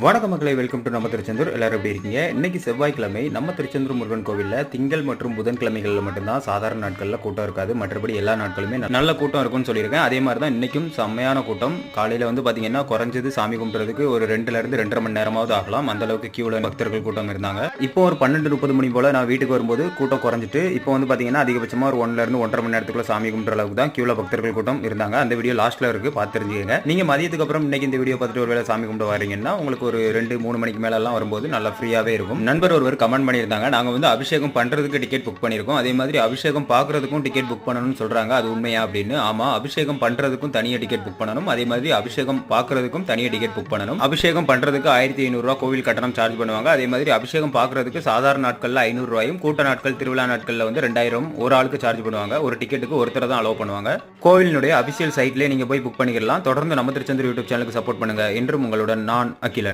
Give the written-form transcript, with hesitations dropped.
வணக்க மக்களை, welcome to நம்ம திருச்செந்தூர். எல்லாரும் எப்படி இருக்கீங்க? இன்னைக்கு செவ்வாய்க்கிழமை நம்ம திருச்செந்தூர் முருகன் கோவிலில் திங்கள் மற்றும் புதன்கிழமைகளில் மட்டும்தான் சாதாரண நாட்களில் கூட்டம் இருக்காது. மற்றபடி எல்லா நாட்களுமே நல்ல கூட்டம் இருக்கும்னு சொல்லியிருக்கேன். அதே மாதிரி தான் இன்னைக்கும் செம்மையான கூட்டம். காலையில் பார்த்தீங்கன்னா குறைஞ்சது சாமி கும்பிட்றதுக்கு ஒரு 2லேருந்து 2.5 மணி நேரமாவது ஆகலாம். அந்த அளவுக்கு கியூவில் பக்தர்கள் கூட்டம் இருந்தாங்க. இப்போ ஒரு 12:30 மணி போல் நான் வீட்டுக்கு வரும்போது கூட்டம் குறைஞ்சிட்டு இப்போ பார்த்தீங்கன்னா அதிகபட்சமாக ஒரு 1லேருந்து 1.5 மணி நேரத்துக்குள்ள சாமி கும்பிட்ற அளவுக்கு தான் கியூவில் பக்தர்கள் கூட்டம் இருந்தாங்க. அந்த வீடியோ லாஸ்ட்டில் இருக்குது, பார்த்து தெரிஞ்சுக்கங்க. நீங்கள் மதியத்துக்கு அப்புறம் இன்னைக்கு இந்த வீடியோ பார்த்துட்டு ஒரு வேளை சாமி கும்பிட்டு வரீங்கன்னா உங்களுக்கு ஒரு 2-3 மணிக்கு மேலெல்லாம் வரும்போது நல்லா ஃப்ரீயாகவே இருக்கும். நண்பர் ஒருவர் கமெண்ட் பண்ணியிருந்தாங்க, நாங்கள் அபிஷேகம் பண்ணுறதுக்கு டிக்கெட் புக் பண்ணியிருக்கோம், அதே மாதிரி அபிஷேகம் பார்க்குறதுக்கும் டிக்கெட் புக் பண்ணணும்னு சொல்கிறாங்க, அது உண்மையா அப்படின்னு. ஆமாம், அபிஷேகம் பண்ணுறதுக்கும் தனியாக டிக்கெட் புக் பண்ணணும், அதே மாதிரி அபிஷேகம் பார்க்குறதுக்கும் தனியாக டிக்கெட் புக் பண்ணணும். அபிஷேகம் பண்ணுறதுக்கு 1500 ரூபா கோவில் கட்டணம் சார்ஜ் பண்ணுவாங்க. அதே மாதிரி அபிஷேகம் பார்க்குறதுக்கு சாதாரண நாட்களில் 500 ரூபாயும், கூட்ட நாட்கள் திருவிழா நாட்களில் 2000 ஒரு ஆளுக்கு சார்ஜ் பண்ணுவாங்க. ஒரு டிக்கெட்டுக்கு ஒருத்தர் தான் அலோவ் பண்ணுவாங்க. கோவிலினுடைய அபிஷியல் சைட்லேயே நீங்கள் போய் புக் பண்ணிக்கலாம். தொடர்ந்து நம்ம திருச்செந்தூர் யூடியூப் சேனலுக்கு சப்போர்ட் பண்ணுங்க. என்றும் உங்களுடன் நான் அகிலன்.